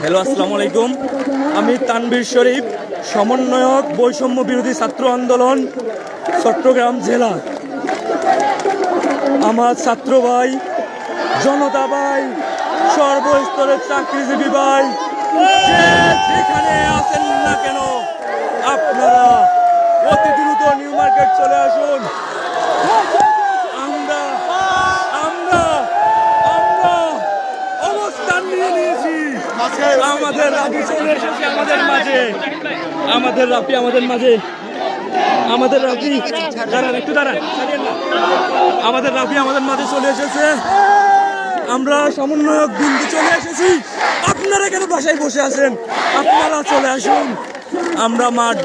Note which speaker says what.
Speaker 1: Hello, আসসালামু আলাইকুম। আমি তানভীর শরীফ, সমন্বয়ক বৈষম্য বিরোধী ছাত্র আন্দোলন চট্টগ্রাম জেলা। আমার ছাত্র ভাই, জনতা ভাই, সর্বস্তরের চাকরিজীবী ভাই, যেখানে আছেন না কেন আপনারা অতি দ্রুত নিউ মার্কেট চলে আসুন। আমরা অবস্থান নিয়ে নিয়েছি। আমাদের রাফি চলে এসেছে আমাদের মাঝে। আমাদের রাফি দাঁড়ান, একটু দাঁড়ান। আমাদের রাফি আমাদের মাঝে চলে এসেছে। আমরা সমন্বয়ক বিন্দু চলে এসেছি। আপনারা কেন বাসায় বসে আছেন? আপনারা চলে আসুন। আমরা মাঠ